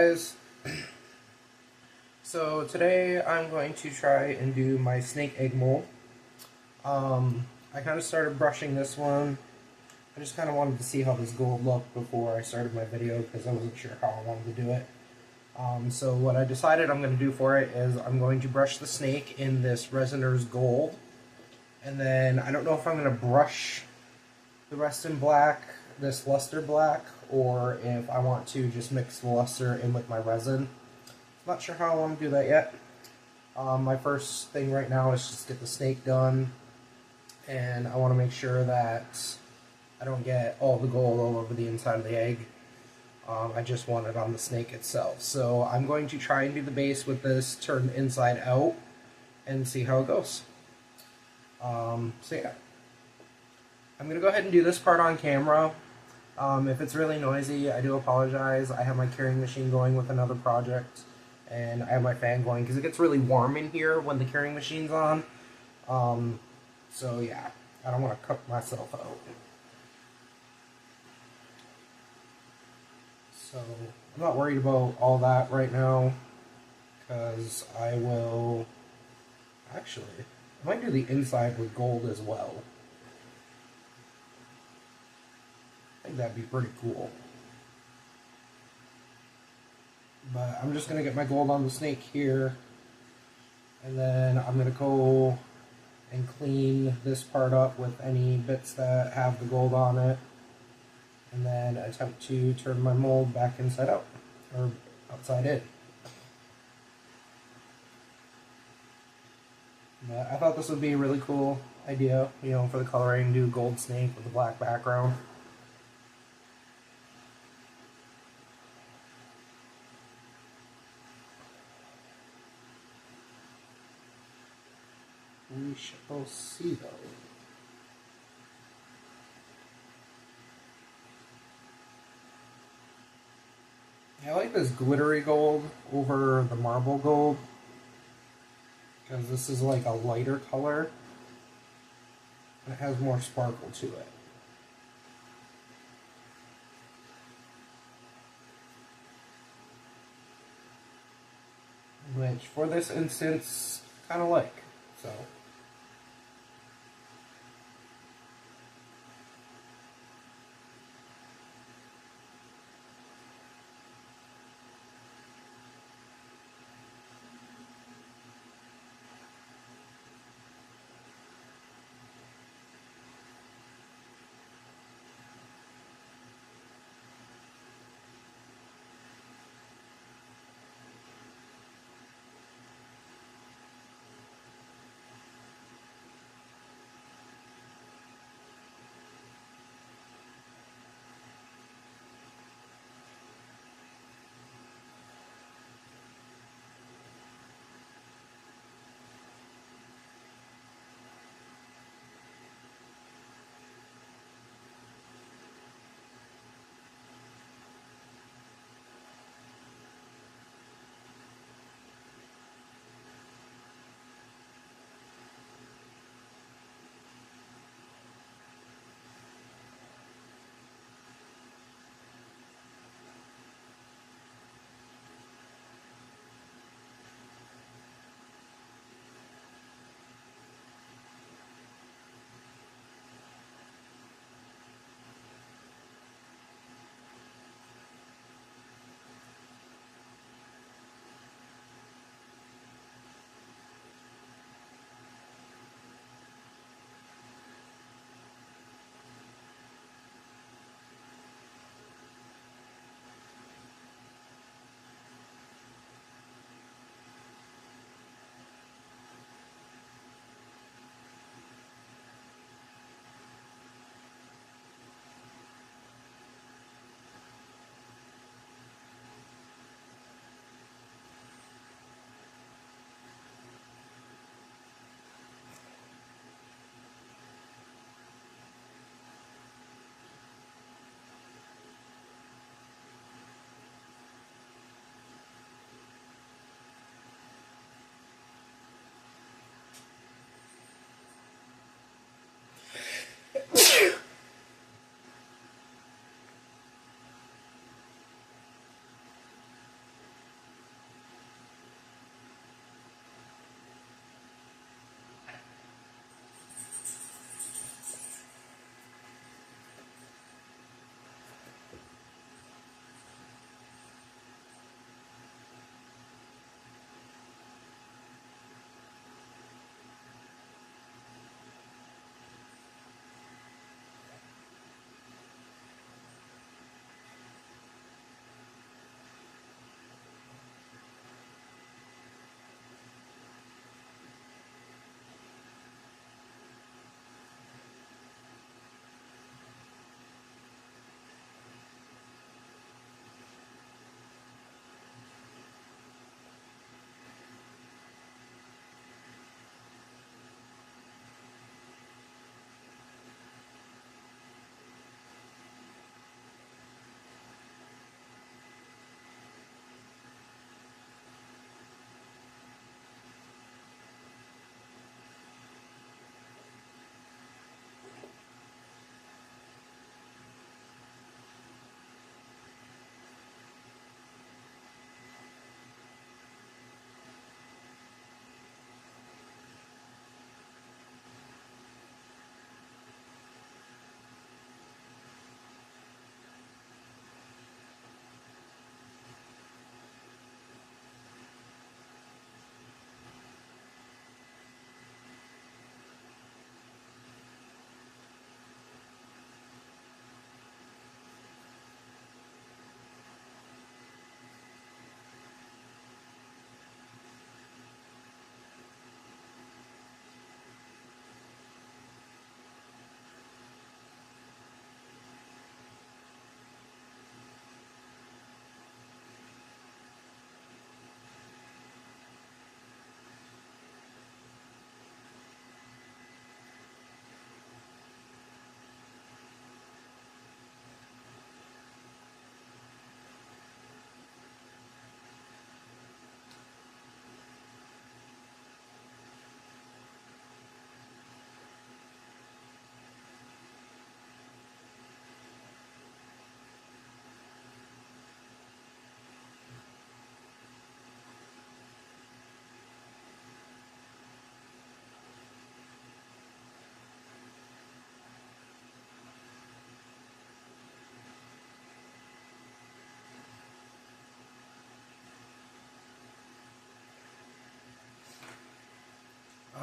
guys. So today I'm going to try and do my snake egg mold. I kind of started brushing this one. I just kind of wanted to see how this gold looked before I started my video because I wasn't sure how I wanted to do it. So what I decided I'm going to do for it is I'm going to brush the snake in this Resiner's Gold. And then I don't know if I'm going to brush the rest in black, this luster black, or if I want to just mix the luster in with my resin. Not sure how I want to do that yet. My first thing right now is just get the snake done, and I want to make sure that I don't get all the gold all over the inside of the egg. I just want it on the snake itself. So I'm going to try and do the base with this turned inside out and see how it goes. So yeah. I'm going to go ahead and do this part on camera. If it's really noisy, I do apologize. I have my curing machine going with another project, and I have my fan going because it gets really warm in here when the curing machine's on. So yeah, I don't want to cook myself out. So I'm not worried about all that right now because I will actually, I might do the inside with gold as well. I think that'd be pretty cool. But I'm just going to get my gold on the snake here, and then I'm going to go and clean this part up with any bits that have the gold on it, and then attempt to turn my mold back inside out, or outside in. But I thought this would be a really cool idea, you know, for the coloring, do gold snake with a black background. We shall see though. I like this glittery gold over the marble gold because this is like a lighter color. It has more sparkle to it. Which, for this instance, kind of like. So.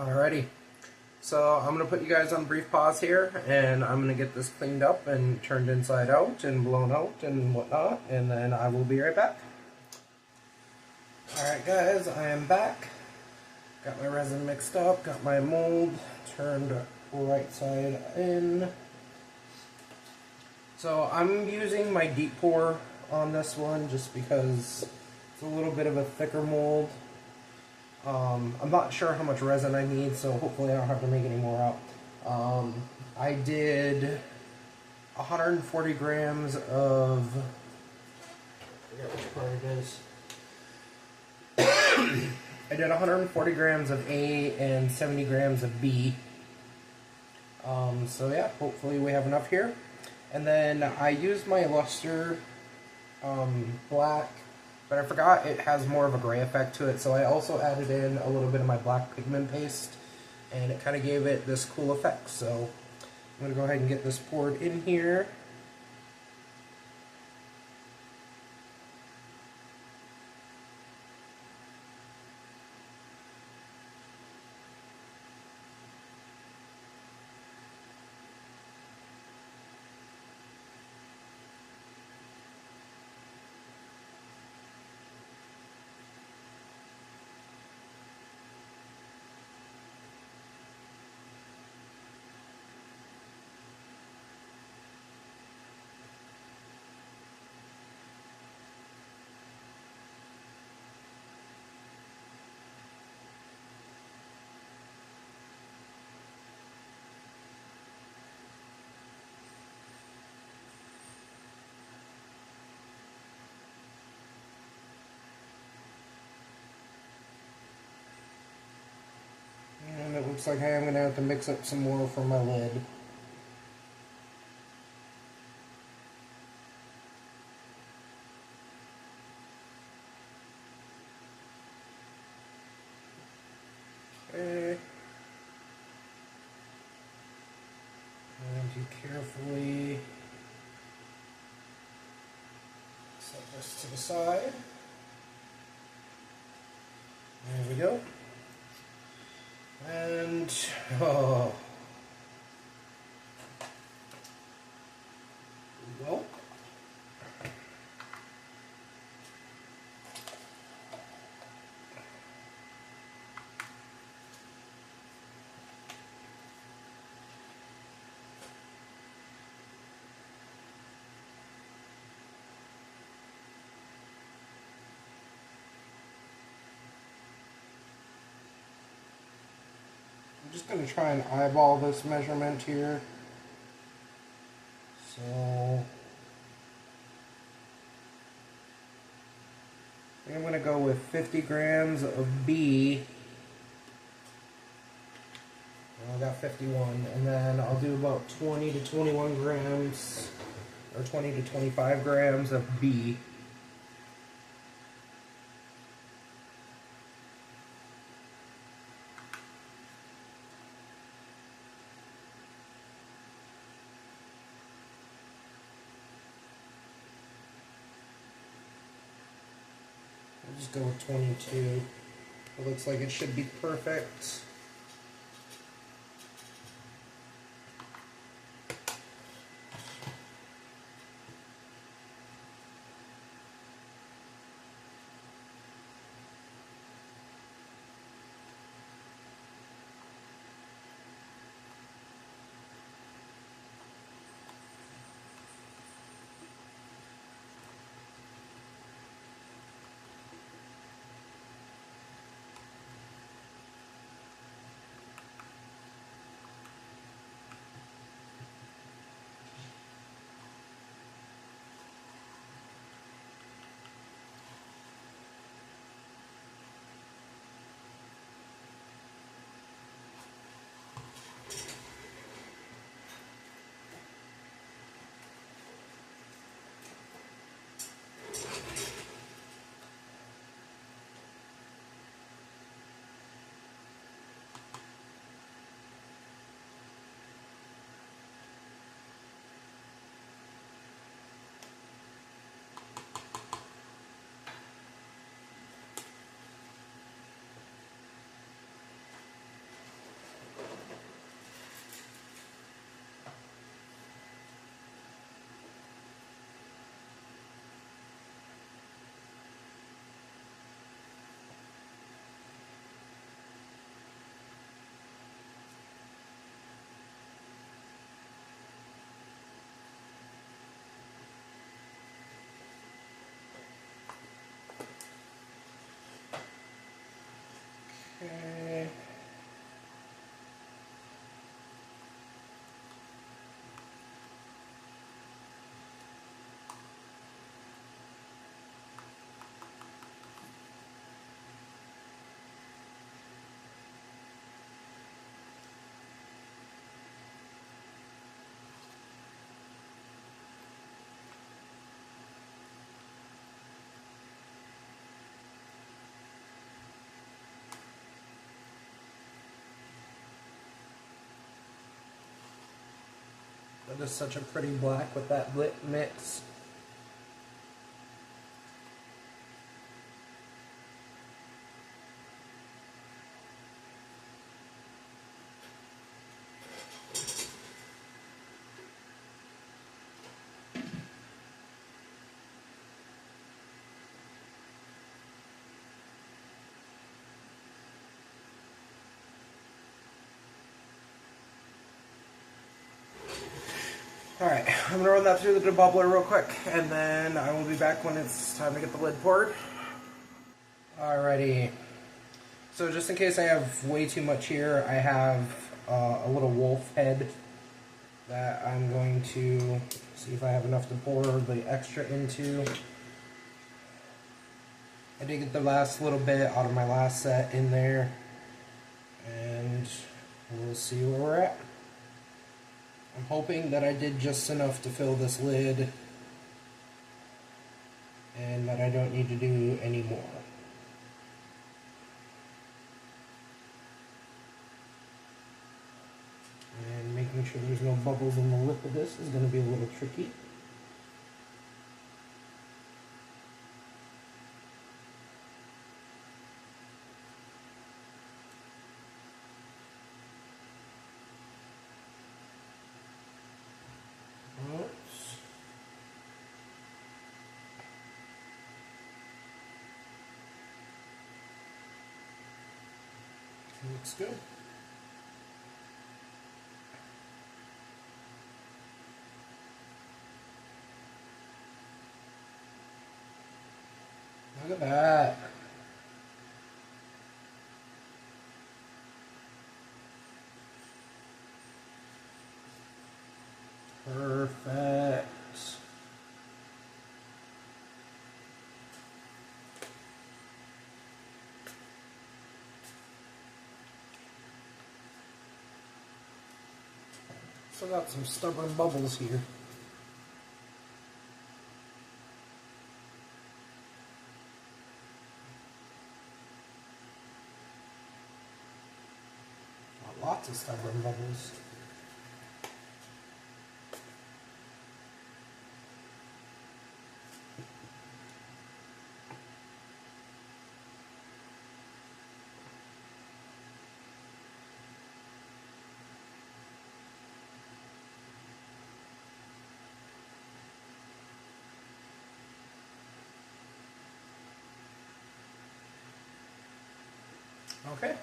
Alrighty, so I'm going to put you guys on brief pause here, and I'm going to get this cleaned up and turned inside out and blown out and whatnot, and then I will be right back. Alright guys, I am back. Got my resin mixed up, got my mold turned right side in. So I'm using my deep pour on this one just because it's a little bit of a thicker mold. I'm not sure how much resin I need, so hopefully I don't have to make any more up. I did 140 grams of, I forget which part it is. I did 140 grams of A and 70 grams of B. So yeah, hopefully we have enough here. And then I used my luster black, but I forgot it has more of a gray effect to it, so I also added in a little bit of my black pigment paste, and it kind of gave it this cool effect. So I'm going to go ahead and get this poured in here. And it looks like I am going to have to mix up some more for my lid. Okay. And you carefully set this to the side. There we go. And, oh. Well. I'm just going to try and eyeball this measurement here. So I'm going to go with 50 grams of B. Well, I got 51, and then I'll do about 20 to 21 grams, or 20 to 25 grams of B. I'll just go with 22. It looks like it should be perfect. Okay. That is such a pretty black with that lit mix. Alright, I'm going to run that through the debubbler real quick, and then I will be back when it's time to get the lid poured. Alrighty, so just in case I have way too much here, I have a little wolf head that I'm going to see if I have enough to pour the extra into. I did get the last little bit out of my last set in there, and we'll see where we're at. I'm hoping that I did just enough to fill this lid and that I don't need to do any more. And making sure there's no bubbles in the lip of this is going to be a little tricky. Looks good. Look at that. Perfect. Still got some stubborn bubbles here. Lots of stubborn bubbles. Okay.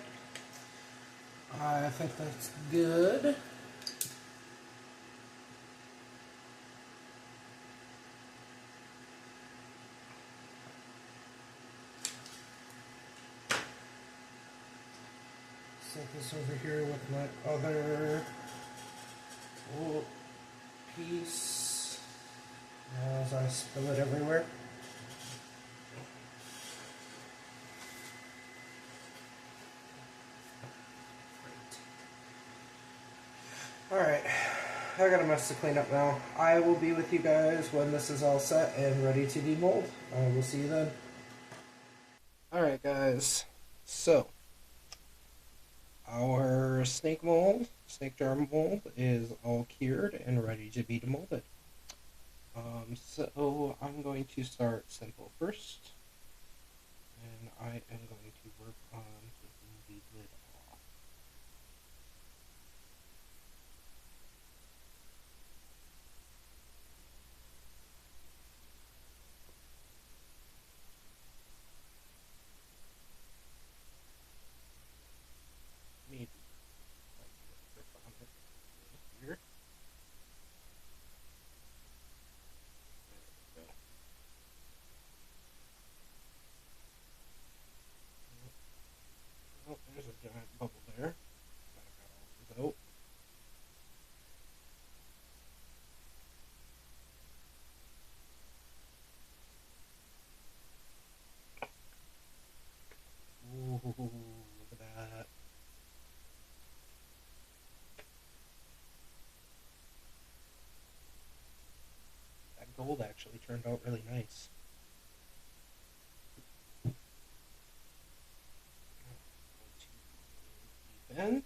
I think that's good. Set this over here with my other little piece as I spill it everywhere. Alright, I got a mess to clean up now. I will be with you guys when this is all set and ready to demold. I will see you then. Alright guys, so our snake jar mold is all cured and ready to be demolded. So I'm going to start simple first, and I am going to work on taking the lid off. Maybe I can get a grip on it here. There we go. gold actually turned out really nice. Event.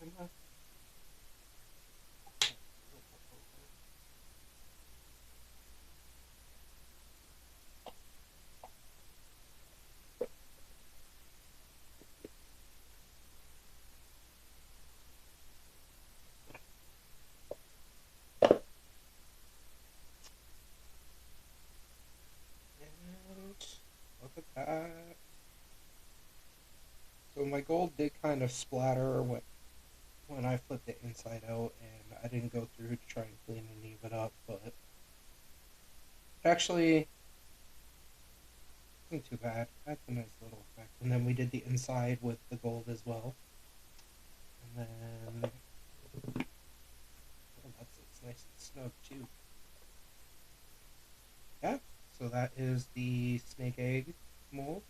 And look at that. So my gold did kind of splatter when I flipped it inside out, and I didn't go through to try and clean any of it up, but it actually wasn't too bad. That's a nice little effect. And then we did the inside with the gold as well. And then it's nice and snug too. Yeah, so that is the snake egg mold.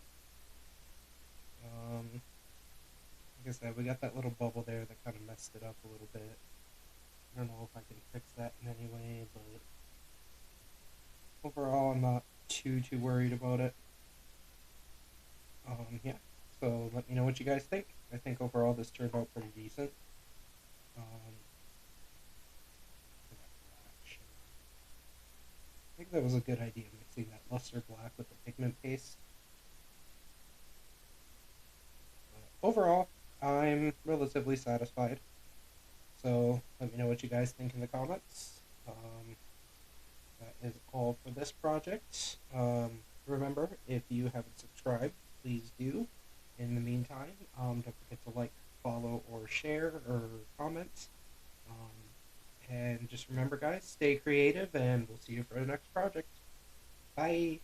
Like I said, we got that little bubble there that kind of messed it up a little bit. I don't know if I can fix that in any way, but overall I'm not too worried about it. Yeah, so let me know what you guys think. I think overall this turned out pretty decent. I think that was a good idea, mixing that luster black with the pigment paste. Overall, I'm relatively satisfied. So let me know what you guys think in the comments. That is all for this project. Remember, if you haven't subscribed, please do. In the meantime, don't forget to like, follow, or share, or comment. And just remember, guys, stay creative, and we'll see you for the next project. Bye!